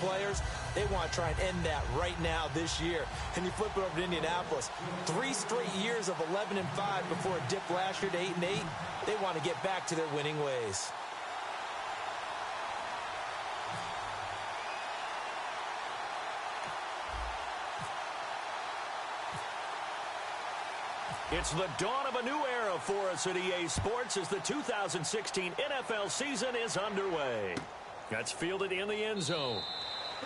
players, they want to try and end that right now this year. And you flip it over to Indianapolis. 3 straight years of 11-5 before a dip last year to 8-8. They want to get back to their winning ways. It's the dawn of a new era for us at EA Sports as the 2016 NFL season is underway. That's fielded in the end zone.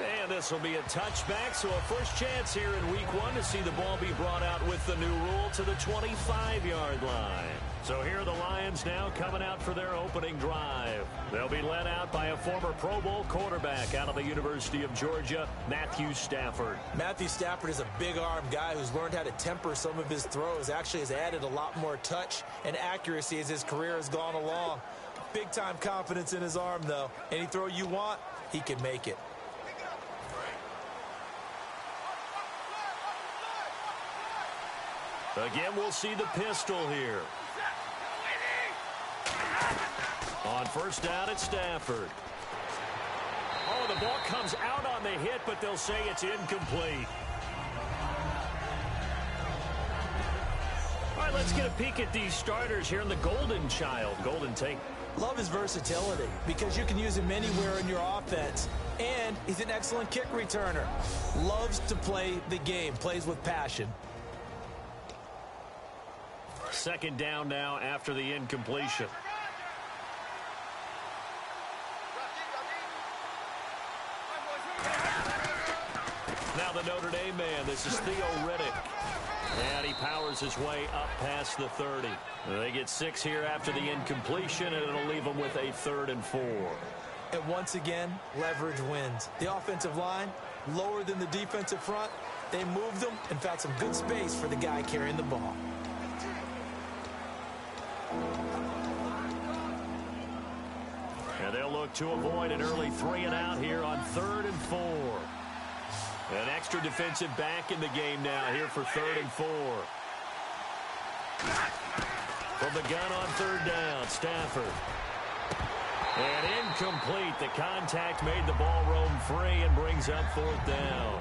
And this will be a touchback, so a first chance here in week 1 to see the ball be brought out with the new rule to the 25-yard line. So here are the Lions now coming out for their opening drive. They'll be led out by a former Pro Bowl quarterback out of the University of Georgia, Matthew Stafford. Matthew Stafford is a big-arm guy who's learned how to temper some of his throws. Actually has added a lot more touch and accuracy as his career has gone along. Big-time confidence in his arm, though. Any throw you want, he can make it. Again, we'll see the pistol here. On first down, it's Stafford. Oh, the ball comes out on the hit, but they'll say it's incomplete. All right, let's get a peek at these starters here in the Golden Child. Golden take. Love his versatility because you can use him anywhere in your offense. And he's an excellent kick returner. Loves to play the game, plays with passion. Second down now after the incompletion. Now the Notre Dame man, this is Theo Riddick. And he powers his way up past the 30. They get 6 here after the incompletion, and it'll leave them with a 3rd and 4. And once again, leverage wins. The offensive line, lower than the defensive front. They moved them and found some good space for the guy carrying the ball. And they'll look to avoid an early 3-and-out here on 3rd and 4. An extra defensive back in the game now here for 3rd and 4. From the gun on 3rd down, Stafford. And incomplete. The contact made the ball roam free and brings up 4th down.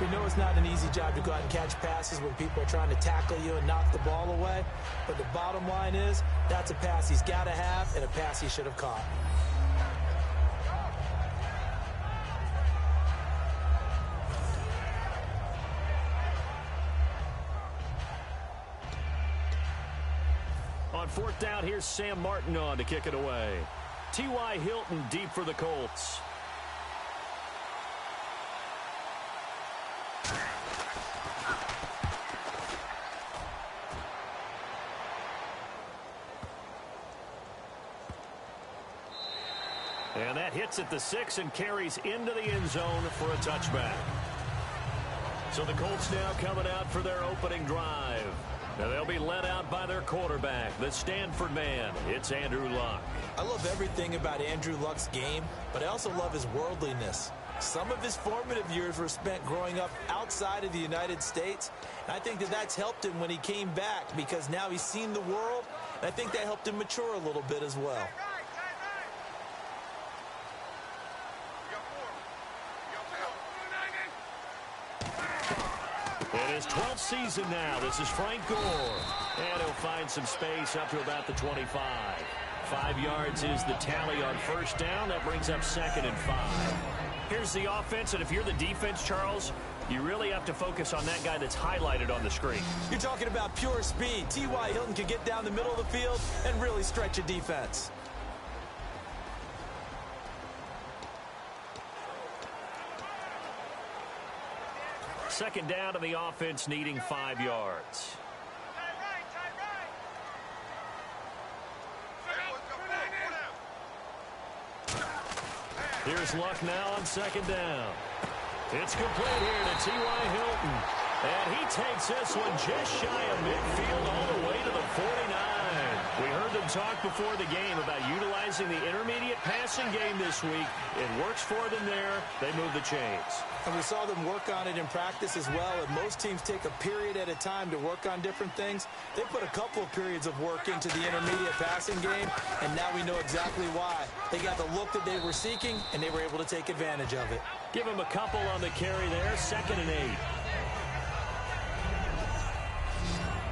We know it's not an easy job to go out and catch passes when people are trying to tackle you and knock the ball away. But the bottom line is, that's a pass he's got to have and a pass he should have caught. On 4th down, here's Sam Martin on to kick it away. T.Y. Hilton deep for the Colts. And that hits at the 6 and carries into the end zone for a touchback. So the Colts now coming out for their opening drive. Now they'll be led out by their quarterback, the Stanford man. It's Andrew Luck. I love everything about Andrew Luck's game, but I also love his worldliness. Some of his formative years were spent growing up outside of the United States, and I think that that's helped him when he came back because now he's seen the world, and I think that helped him mature a little bit as well. In his 12th season now, this is Frank Gore. And he'll find some space up to about the 25. 5 yards is the tally on first down. That brings up 2nd and 5. Here's the offense, and if you're the defense, Charles, you really have to focus on that guy that's highlighted on the screen. You're talking about pure speed. T.Y. Hilton can get down the middle of the field and really stretch a defense. Second down, and the offense needing 5 yards. Here's Luck now on 2nd down. It's complete here to T.Y. Hilton. And he takes this one just shy of midfield all the way to the 49. We heard them talk before the game about utilizing the intermediate passing game this week. It works for them there. They move the chains. And we saw them work on it in practice as well. And most teams take a period at a time to work on different things. They put a couple of periods of work into the intermediate passing game, and now we know exactly why. They got the look that they were seeking, and they were able to take advantage of it. Give them a couple on the carry there, 2nd and 8.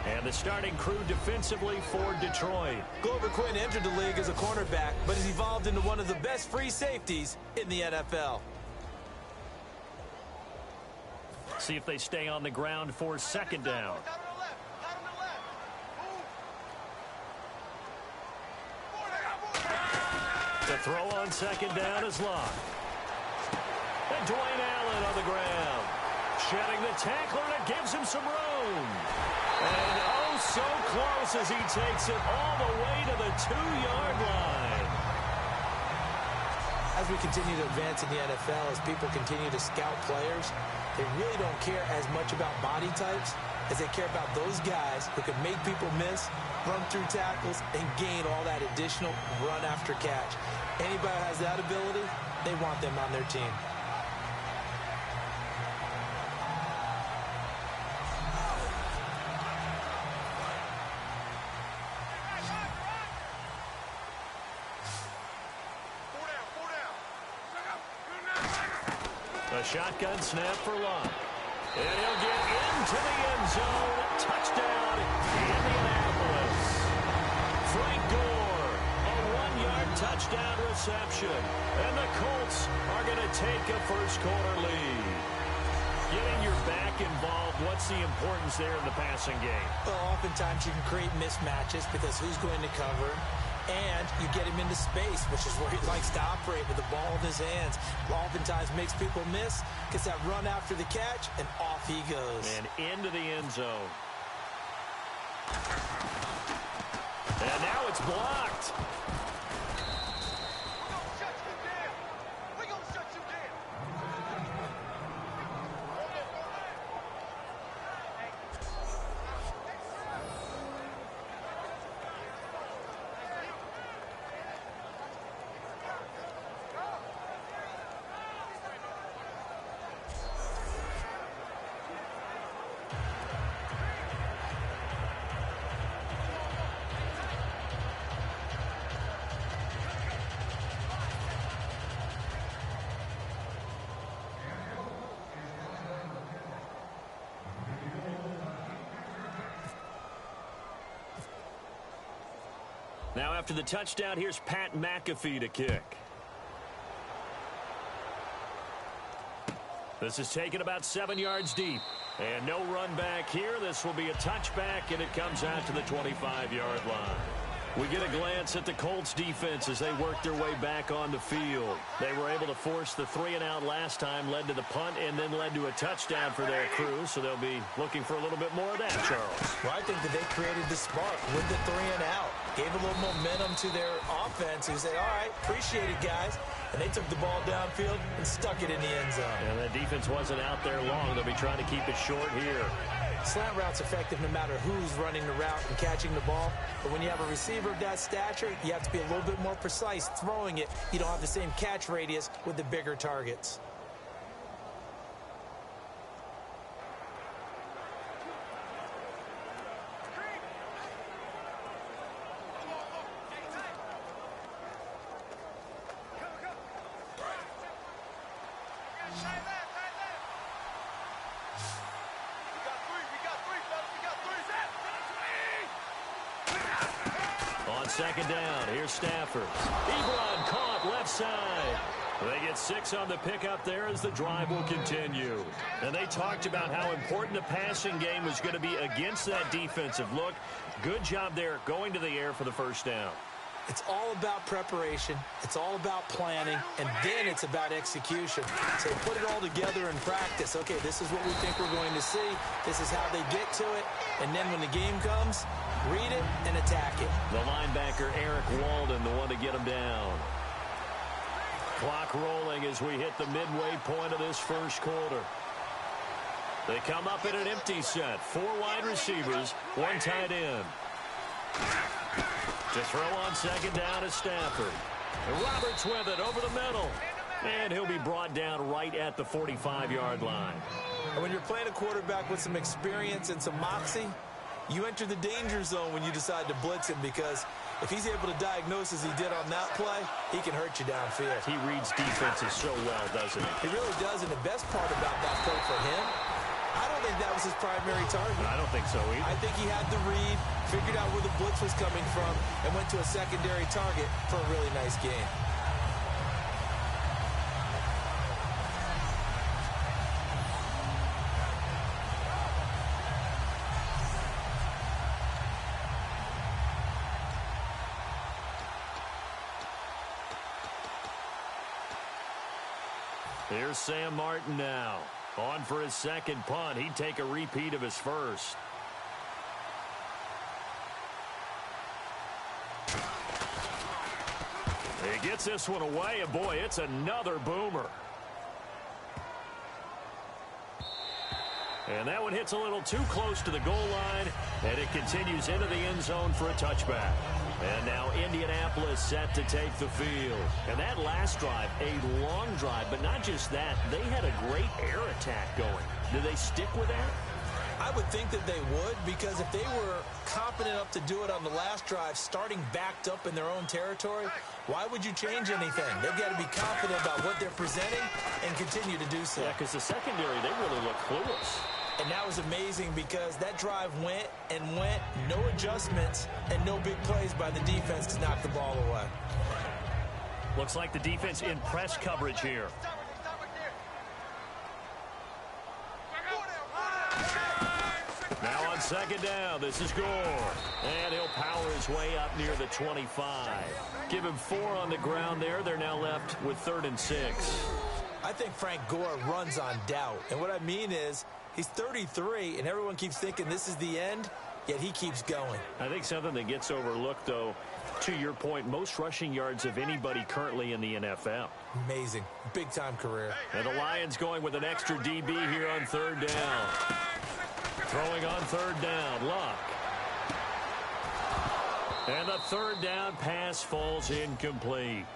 And the starting crew defensively for Detroit. Glover Quinn entered the league as a cornerback, but has evolved into one of the best free safeties in the NFL. See if they stay on the ground for 2nd down. The throw on 2nd down is locked. And Dwayne Allen on the ground. Shedding the tackler, and it gives him some room. And oh, so close as he takes it all the way to the 2-yard line. As we continue to advance in the NFL, as people continue to scout players, they really don't care as much about body types as they care about those guys who can make people miss, run through tackles, and gain all that additional run after catch. Anybody who has that ability, they want them on their team. A shotgun snap for Locke. And he'll get into the end zone. Touchdown, Indianapolis. Frank Gore, a 1-yard touchdown reception. And the Colts are going to take a first-quarter lead. Getting your back involved, what's the importance there in the passing game? Well, oftentimes you can create mismatches because who's going to cover? And you get him into space, which is where he likes to operate with the ball in his hands. Oftentimes makes people miss, gets that run after the catch, and off he goes. And into the end zone. And now it's blocked. Now after the touchdown, here's Pat McAfee to kick. This is taken about 7 yards deep. And no run back here. This will be a touchback, and it comes out to the 25-yard line. We get a glance at the Colts defense as they work their way back on the field. They were able to force the 3-and-out last time, led to the punt, and then led to a touchdown for their crew. So they'll be looking for a little bit more of that, Charles. Well, I think that they created the spark with the 3-and-out. Gave a little momentum to their offense who said, all right, appreciate it, guys. And they took the ball downfield and stuck it in the end zone. And the defense wasn't out there long. They'll be trying to keep it short here. Slant route's effective no matter who's running the route and catching the ball. But when you have a receiver of that stature, you have to be a little bit more precise throwing it. You don't have the same catch radius with the bigger targets. Second down, here's Stafford. Ebron caught left side. They get 6 on the pickup there as the drive will continue. And they talked about how important the passing game was going to be against that defensive look. Good job there going to the air for the first down. It's all about preparation. It's all about planning. And then it's about execution. So put it all together in practice. Okay, this is what we think we're going to see. This is how they get to it. And then when the game comes, read it and attack it. The linebacker, Eric Walden, the one to get him down. Clock rolling as we hit the midway point of this first quarter. They come up in an empty set. 4 wide receivers, 1 tight end. To throw on second down is Stafford. And Roberts with it over the middle. And he'll be brought down right at the 45-yard line. And when you're playing a quarterback with some experience and some moxie, you enter the danger zone when you decide to blitz him, because if he's able to diagnose as he did on that play, he can hurt you downfield. He reads defenses so well, doesn't he? He really does, and the best part about that play for him, I don't think that was his primary target. I don't think so either. I think he had the read, figured out where the blitz was coming from, and went to a secondary target for a really nice game. Here's Sam Martin now. On for his second punt. He'd take a repeat of his first. He gets this one away, and boy, it's another boomer. And that one hits a little too close to the goal line, and it continues into the end zone for a touchback. And now Indianapolis set to take the field. And that last drive, a long drive, but not just that. They had a great air attack going. Do they stick with that? I would think that they would, because if they were competent enough to do it on the last drive, starting backed up in their own territory, why would you change anything? They've got to be confident about what they're presenting and continue to do so. Yeah, because the secondary, they really look clueless. And that was amazing, because that drive went and went, no adjustments, and no big plays by the defense to knock the ball away. Looks like the defense in press coverage here. Now on second down, this is Gore. And he'll power his way up near the 25. Give him 4 on the ground there. They're now left with 3rd and 6. I think Frank Gore runs on doubt. And what I mean is, he's 33, and everyone keeps thinking this is the end, yet he keeps going. I think something that gets overlooked, though, to your point, most rushing yards of anybody currently in the NFL. Amazing. Big-time career. And the Lions going with an extra DB here on 3rd down. Throwing on 3rd down, Luck. And the 3rd down pass falls incomplete.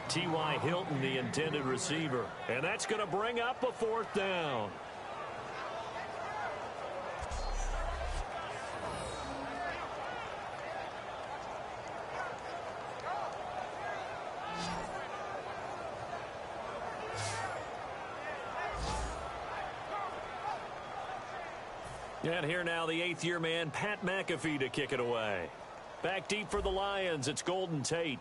T.Y. Hilton, the intended receiver. And that's going to bring up a 4th down. And here now, the 8th-year man, Pat McAfee, to kick it away. Back deep for the Lions, it's Golden Tate.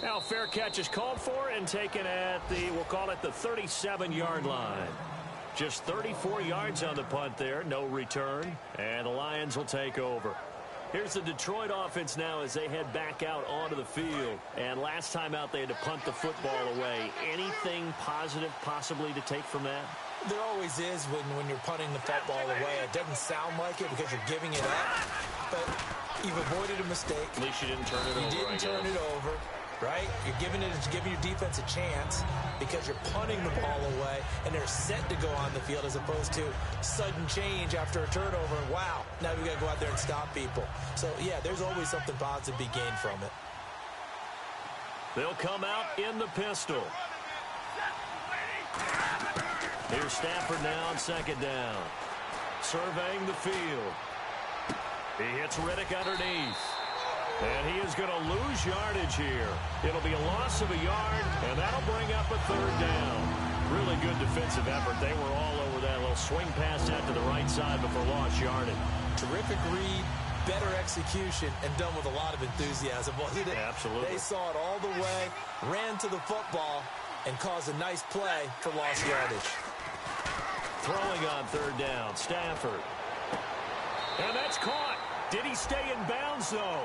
Now fair catch is called for and taken at the, we'll call it the 37-yard line. Just 34 yards on the punt there, no return, and the Lions will take over. Here's the Detroit offense now as they head back out onto the field. And last time out they had to punt the football away. Anything positive possibly to take from that? There always is when you're punting the football away. It doesn't sound like it because you're giving it up, but you've avoided a mistake. At least you didn't turn it over. You didn't turn it over. Right? You're giving your defense a chance because you're punting the ball away and they're set to go on the field, as opposed to sudden change after a turnover. And wow, now we got to go out there and stop people. So, yeah, there's always something positive to be gained from it. They'll come out in the pistol. Here's Stafford now on 2nd down. Surveying the field. He hits Riddick underneath. And he is going to lose yardage here. It'll be a loss of a yard, and that'll bring up a 3rd down. Really good defensive effort. They were all over that little swing pass out to the right side before lost yardage. Terrific read, better execution, and done with a lot of enthusiasm, wasn't it? Absolutely. They saw it all the way, ran to the football, and caused a nice play for lost yardage. Throwing on 3rd down, Stafford. And that's caught. Did he stay in bounds, though?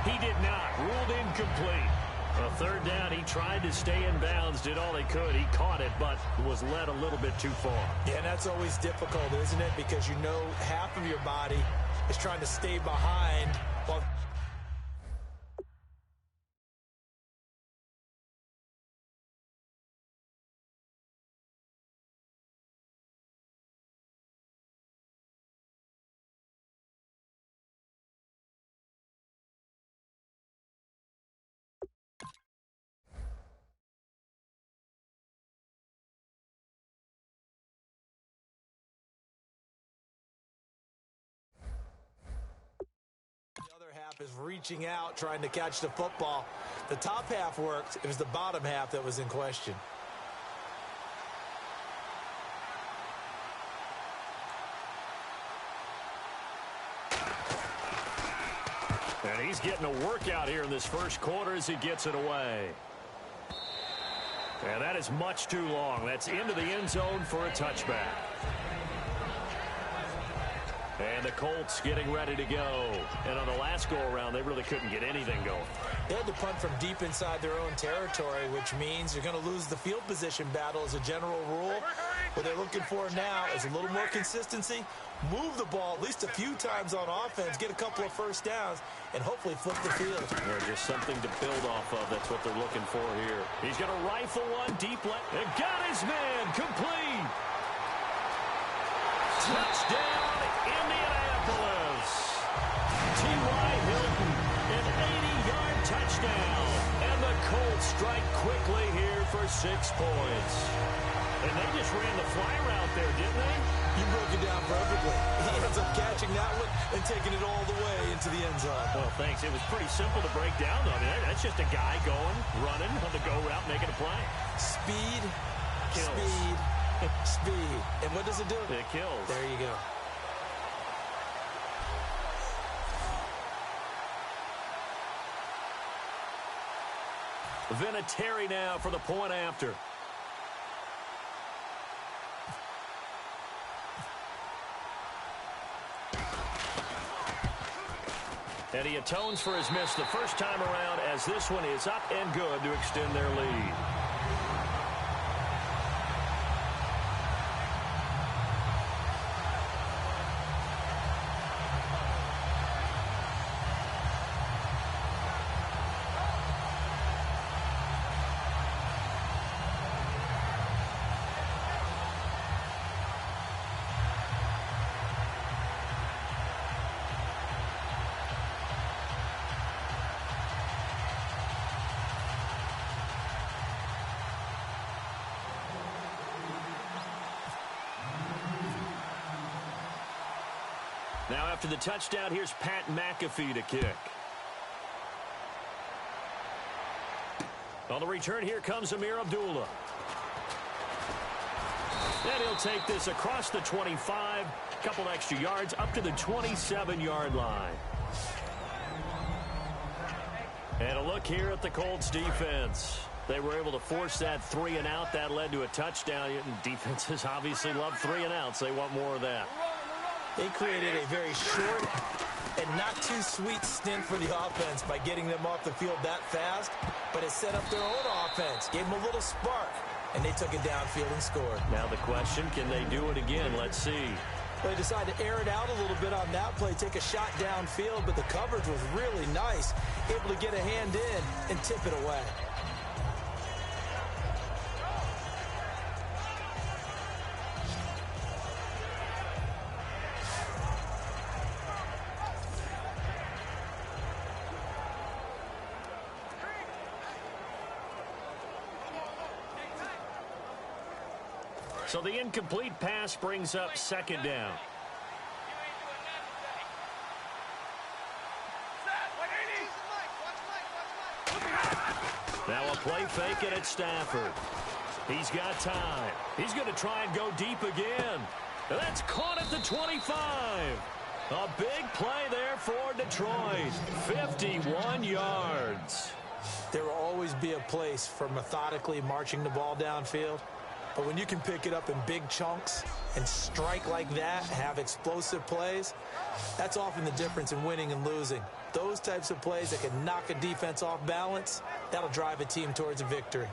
He did not. Ruled incomplete. Well, third down, he tried to stay in bounds, did all he could. He caught it, but was led a little bit too far. Yeah, and that's always difficult, isn't it? Because you know half of your body is trying to stay behind while... half is reaching out, trying to catch the football. The top half worked. It was the bottom half that was in question. And he's getting a workout here in this first quarter as he gets it away. And that is much too long. That's into the end zone for a touchback. And the Colts getting ready to go. And on the last go-around, they really couldn't get anything going. They had to punt from deep inside their own territory, which means you're going to lose the field position battle as a general rule. What they're looking for now is a little more consistency, move the ball at least a few times on offense, get a couple of first downs, and hopefully flip the field. Yeah, just something to build off of. That's what they're looking for here. He's going to rifle one deep left. And got his man complete. Touchdown, Indianapolis. T.Y. Hilton, an 80-yard touchdown. And the Colts strike quickly here for 6 points. And they just ran the fly route there, didn't they? You broke it down perfectly. He ends up catching that one and taking it all the way into the end zone. Well, thanks. It was pretty simple to break down, though. I mean, that's just a guy going, running on the go route, making a play. Speed, kills. Speed, speed. And what does it do? It kills. There you go. Vinatieri now for the point after. And he atones for his miss the first time around as this one is up and good to extend their lead. Now after the touchdown, here's Pat McAfee to kick. On the return, here comes Amir Abdullah. And he'll take this across the 25, a couple extra yards, up to the 27-yard line. And a look here at the Colts defense. They were able to force that 3-and-out. That led to a touchdown. Defenses obviously love 3-and-outs. They want more of that. They created a very short and not too sweet stint for the offense by getting them off the field that fast, but it set up their own offense, gave them a little spark, and they took it downfield and scored. Now the question, can they do it again? Let's see. They decided to air it out a little bit on that play, take a shot downfield, but the coverage was really nice, able to get a hand in and tip it away. So the incomplete pass brings up 2nd down. Now a play fake, and it's Stafford. He's got time. He's going to try and go deep again. That's caught at the 25. A big play there for Detroit. 51 yards. There will always be a place for methodically marching the ball downfield. But when you can pick it up in big chunks and strike like that, have explosive plays, that's often the difference in winning and losing. those types of plays that can knock a defense off balance, that'll drive a team towards a victory.